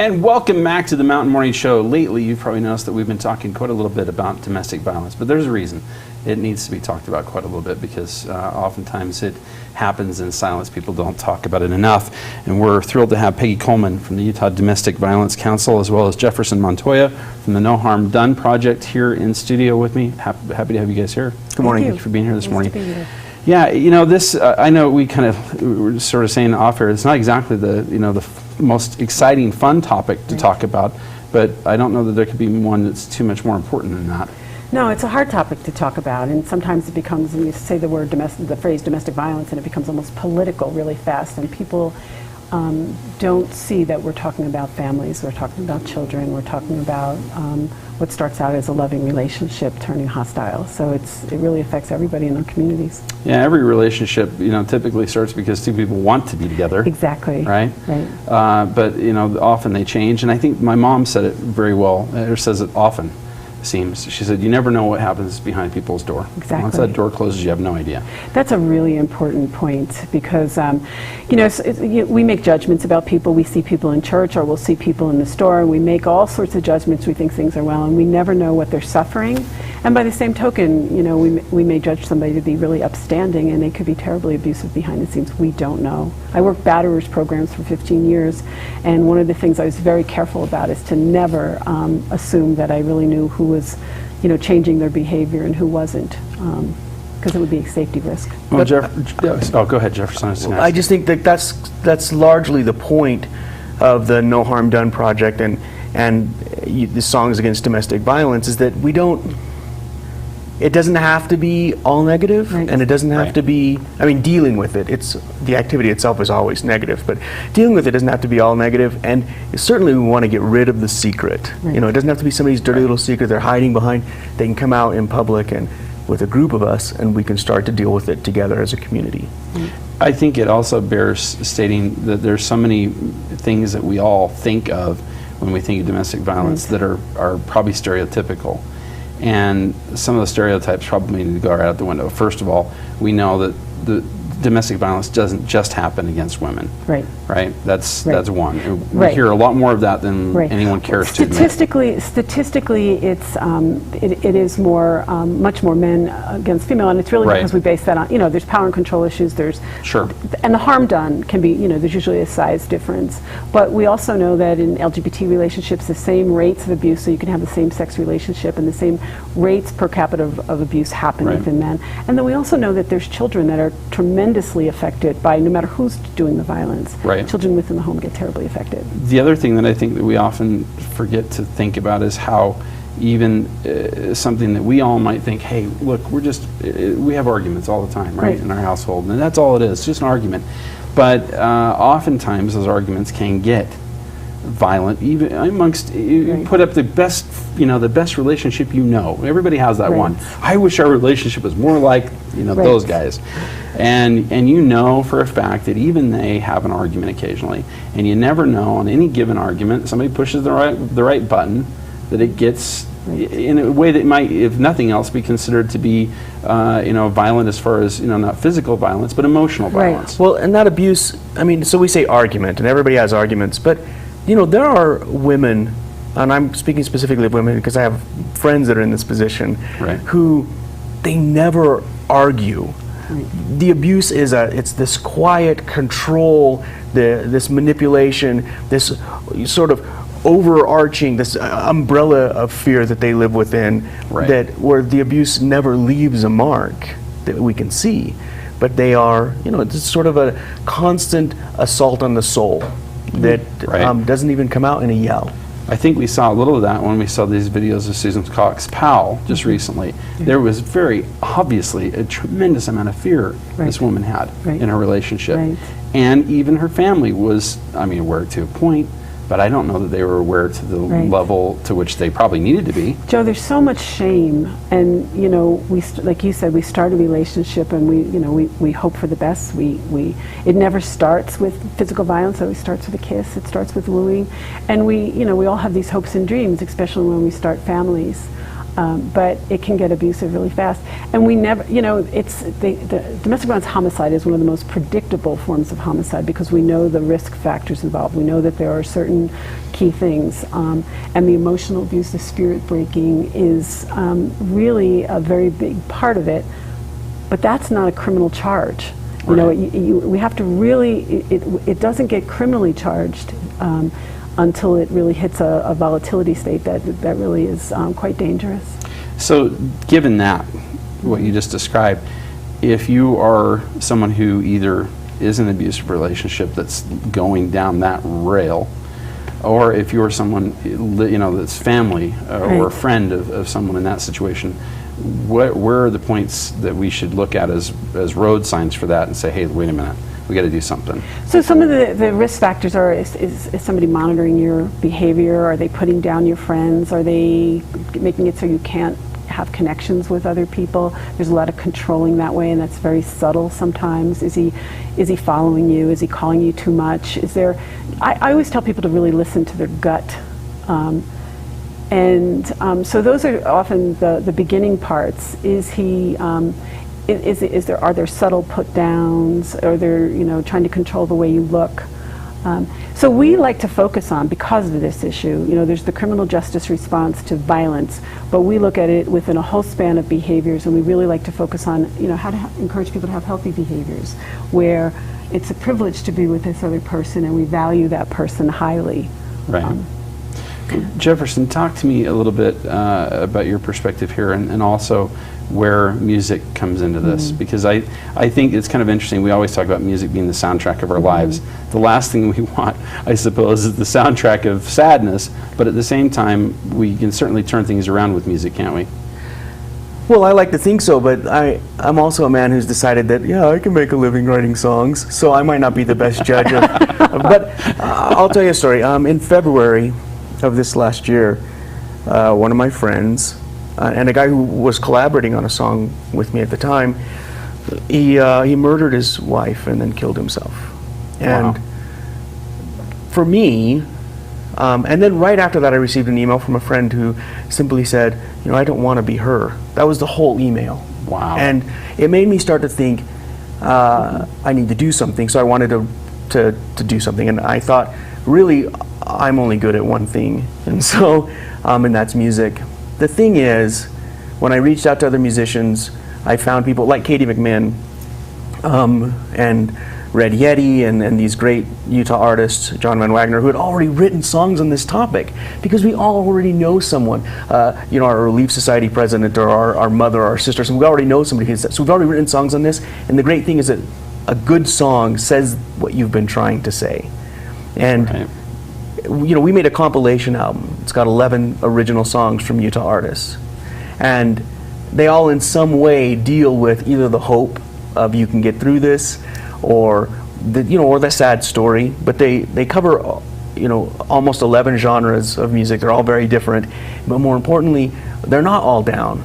And welcome back to the Mountain Morning Show. Lately, you've probably noticed that we've been talking quite a little bit about domestic violence, but there's a reason. It needs to be talked about quite a little bit because oftentimes it happens in silence. People don't talk about it enough. And we're thrilled to have Peggy Coleman from the Utah Domestic Violence Council, as well as Jefferson Montoya from the No Harm Done Project here in studio with me. Happy to have you guys here. Good morning. Thank you for being here this morning. Nice to be here. Yeah, you know, this, I know we were sort of saying off air, it's not exactly the most exciting, fun topic to talk about, but I don't know that there could be one that's too much more important than that. No, it's a hard topic to talk about, and sometimes it becomes, when you say the phrase domestic violence, and it becomes almost political really fast, and people don't see that we're talking about families, we're talking about children, we're talking about what starts out as a loving relationship turning hostile. So it really affects everybody in our communities. Yeah, every relationship, typically starts because two people want to be together. Exactly. Right? Right. But, often they change, and I think my mom said it very well, or says it often. Seems. She said, you never know what happens behind people's door. Exactly. Once that door closes, you have no idea. That's a really important point because, we make judgments about people. We see people in church or we'll see people in the store, and we make all sorts of judgments. We think things are well, and we never know what they're suffering. And by the same token, we may judge somebody to be really upstanding, and they could be terribly abusive behind the scenes. We don't know. I worked batterers programs for 15 years, and one of the things I was very careful about is to never assume that I really knew who was, changing their behavior and who wasn't, because it would be a safety risk. Well, go ahead, Jefferson. I just think that that's largely the point of the No Harm Done project and the Songs Against Domestic Violence is that it doesn't have to be all negative, right. And it doesn't have to be, dealing with it, the activity itself is always negative, but dealing with it doesn't have to be all negative, and certainly we want to get rid of the secret. Right. It doesn't have to be somebody's dirty little secret they're hiding behind. They can come out in public and with a group of us, and we can start to deal with it together as a community. I think it also bears stating that there's so many things that we all think of when we think of domestic violence that are probably stereotypical. And some of the stereotypes probably need to go right out the window. First of all, we know that the domestic violence doesn't just happen against women. Right. Right? That's one. We hear a lot more of that than anyone cares to admit. Statistically, it is more, much more men against female, and it's really because we base that on, there's power and control issues, and the harm done can be, there's usually a size difference. But we also know that in LGBT relationships, the same rates of abuse, so you can have the same-sex relationship, and the same rates per capita of abuse happen within men. And then we also know that there's children that are tremendously affected by, no matter who's doing the violence. Children within the home get terribly affected. The other thing that I think that we often forget to think about is how even something that we all might think, hey, look, we have arguments all the time, in our household, and that's all it is, just an argument. But oftentimes those arguments can get violent, even amongst, you put up the best relationship everybody has that one. I wish our relationship was more like those guys, and for a fact that even they have an argument occasionally, and you never know on any given argument somebody pushes the right button that it gets in a way that might, if nothing else, be considered to be violent as far as not physical violence but emotional violence. Well, and that abuse, so we say argument, and everybody has arguments, but there are women, and I'm speaking specifically of women because I have friends that are in this position, who they never argue. The abuse is it's this quiet control, this manipulation, this sort of overarching, this umbrella of fear that they live within, where the abuse never leaves a mark that we can see, but they are, it's sort of a constant assault on the soul that doesn't even come out in a yell. I think we saw a little of that when we saw these videos of Susan Cox Powell just recently. There was very obviously a tremendous amount of fear this woman had in her relationship. And even her family was, aware to a point, but I don't know that they were aware to the level to which they probably needed to be. Joe, there's so much shame, and like you said, we start a relationship, and we hope for the best. It never starts with physical violence. It always starts with a kiss. It starts with wooing, and we all have these hopes and dreams, especially when we start families. But it can get abusive really fast. And we never, the domestic violence homicide is one of the most predictable forms of homicide because we know the risk factors involved. We know that there are certain key things. And the emotional abuse, the spirit breaking is really a very big part of it. But that's not a criminal charge. Right. We have to really, it doesn't get criminally charged until it really hits a volatility state that really is quite dangerous. So given that, what you just described, if you are someone who either is in an abusive relationship that's going down that rail, or if you're someone that's family or a friend of someone in that situation, where are the points that we should look at as road signs for that and say, hey, wait a minute, we got to do something? So some of the risk factors are, is somebody monitoring your behavior? Are they putting down your friends? Are they making it so you can't have connections with other people? There's a lot of controlling that way, and that's very subtle sometimes. Is he following you? Is he calling you too much? Is there? I always tell people to really listen to their gut. So those are often the beginning parts. Is he? Are there subtle put downs? Are there trying to control the way you look? So we like to focus on, because of this issue, there's the criminal justice response to violence, but we look at it within a whole span of behaviors, and we really like to focus on, how to encourage people to have healthy behaviors, where it's a privilege to be with this other person, and we value that person highly. Right. Jefferson, talk to me a little bit about your perspective here, and also where music comes into this, because I think it's kind of interesting. We always talk about music being the soundtrack of our lives. The last thing we want, I suppose, is the soundtrack of sadness, but at the same time, we can certainly turn things around with music, can't we? Well, I like to think so, but I'm also a man who's decided that, I can make a living writing songs, so I might not be the best judge of but I'll tell you a story. In February of this last year, one of my friends, and a guy who was collaborating on a song with me at the time, he murdered his wife and then killed himself. And Wow. for me, and then right after that I received an email from a friend who simply said, I don't want to be her. That was the whole email. Wow. And it made me start to think, I need to do something. So I wanted to do something, and I thought, really, I'm only good at one thing, and so, and that's music. The thing is, when I reached out to other musicians, I found people like Katie McMinn and Red Yeti and these great Utah artists, John Van Wagner, who had already written songs on this topic, because we all already know someone, our Relief Society president, or our mother, or our sister, so we already know somebody who's, so we've already written songs on this, and the great thing is that a good song says what you've been trying to say. And Right. we made a compilation album. It's got 11 original songs from Utah artists, and they all in some way deal with either the hope of you can get through this, or the sad story. But they cover almost 11 genres of music. They're all very different, but more importantly, they're not all down.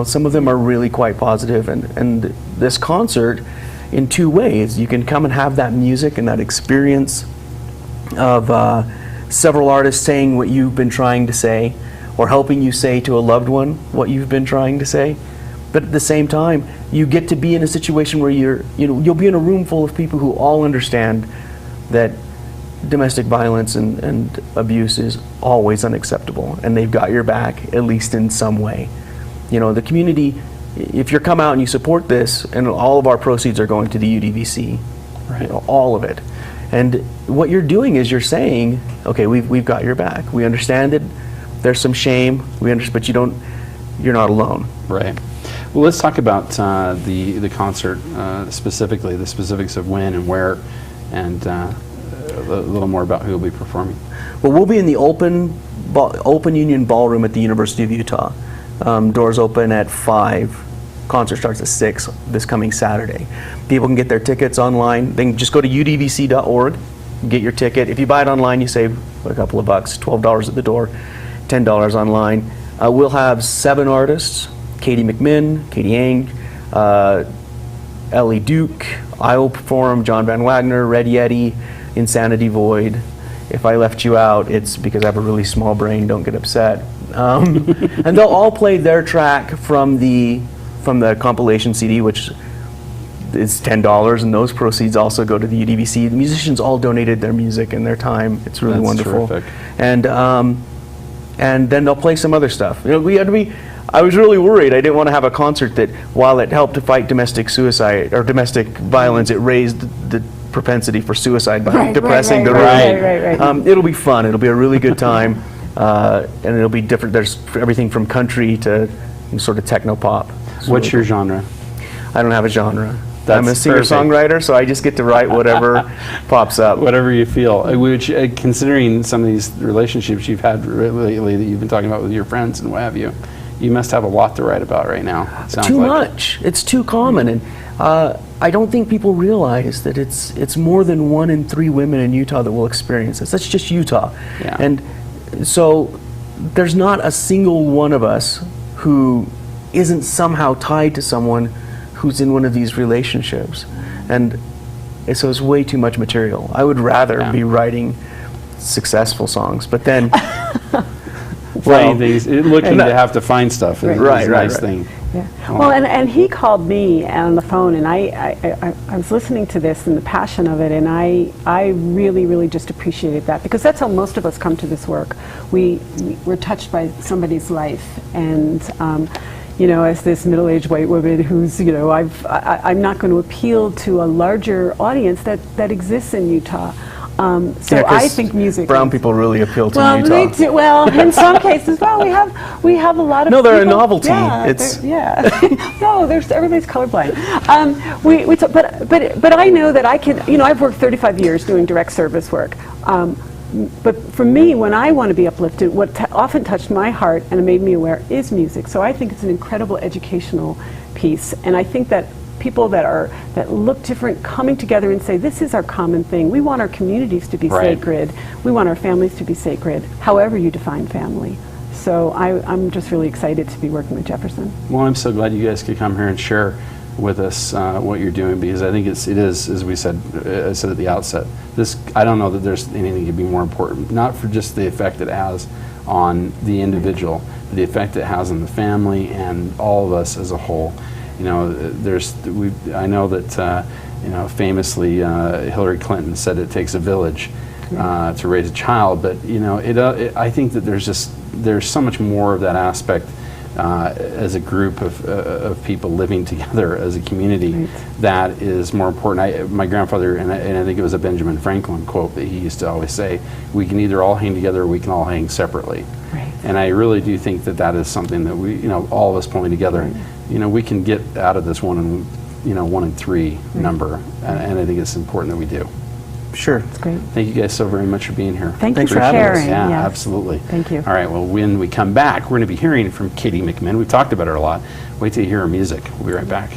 Some of them are really quite positive. And this concert, in two ways, you can come and have that music and that experience of several artists saying what you've been trying to say, or helping you say to a loved one what you've been trying to say. But at the same time, you get to be in a situation where you'll be in a room full of people who all understand that domestic violence and abuse is always unacceptable, and they've got your back, at least in some way. The community, if you come out and you support this, and all of our proceeds are going to the UDVC, Right. All of it. And what you're doing is you're saying, okay, we've got your back. We understand it. There's some shame. But you're not alone. Right. Well, let's talk about the concert specifically, the specifics of when and where, and a little more about who will be performing. Well, we'll be in the open Union Ballroom at the University of Utah. Doors open at 5. Concert starts at 6 this coming Saturday. People can get their tickets online. They can just go to udvc.org, get your ticket. If you buy it online, you save a couple of bucks, $12 at the door, $10 online. We'll have 7 artists: Katie McMinn, Katie Ang, Ellie Duke. I will perform, John Van Wagner, Red Yeti, Insanity Void. If I left you out, it's because I have a really small brain, don't get upset. And they'll all play their track from the compilation CD, which is $10, and those proceeds also go to the UDVC. The musicians all donated their music and their time. It's really That's wonderful. terrific. And then they'll play some other stuff. You know, we had to be. I was really worried. I didn't want to have a concert that, while it helped to fight domestic suicide or domestic violence, it raised the propensity for suicide by depressing the room. Right. It'll be fun. It'll be a really good time, and it'll be different. There's everything from country to sort of techno pop. What's your genre? I don't have a genre. That's I'm a singer-songwriter, so I just get to write whatever pops up. Whatever you feel. Which, considering some of these relationships you've had lately that you've been talking about with your friends and what have you, you must have a lot to write about right now. Sounds Too like. much. It's too common, and I don't think people realize that it's more than 1 in 3 women in Utah that will experience this. That's just Utah, Yeah. and so there's not a single one of us who isn't somehow tied to someone who's in one of these relationships, and so it's way too much material. I would rather be writing successful songs, but then Finding things, looking to have to find stuff is a nice thing. Yeah. Well, and he called me on the phone, and I was listening to this and the passion of it, and I really just appreciated that, because that's how most of us come to this work. We're touched by somebody's life, and you know, as this middle-aged white woman who's, you know, I'm not going to appeal to a larger audience that exists in Utah. So yeah, I think music. Brown people really appeal to Well, Utah. they do. Well, in some cases, well, we have a lot of. No, they're a people- novelty. Yeah, It's- no, everybody's colorblind. But I know that I can. You know, I've worked 35 years doing direct service work. But for me, when I want to be uplifted, what often touched my heart and made me aware is music. So I think it's an incredible educational piece, and I think that people that look different coming together and say, this is our common thing. We want our communities to be sacred. We want our families to be sacred, however you define family. So I'm just really excited to be working with Jefferson. Well, I'm so glad you guys could come here and share with us what you're doing, because I think it is, as we said, I said at the outset, I don't know that there's anything that could be more important, not for just the effect it has on the individual, but the effect it has on the family and all of us as a whole. You know, I know that, you know, famously Hillary Clinton said it takes a village to raise a child, but, you know, I think that there's so much more of that aspect as a group of people living together as a community that is more important. My grandfather, and I think it was a Benjamin Franklin quote that he used to always say, we can either all hang together or we can all hang separately. Right. And I really do think that is something that we, you know, all of us pulling together, you know, we can get out of this 1 in 3 number, and I think it's important that we do. Sure. That's great. Thank you guys so very much for being here. Thanks for having us. sharing. Yeah, Yes. absolutely. Thank you. All right, well, when we come back, we're going to be hearing from Katie McMinn. We've talked about her a lot. Wait till you hear her music. We'll be right back.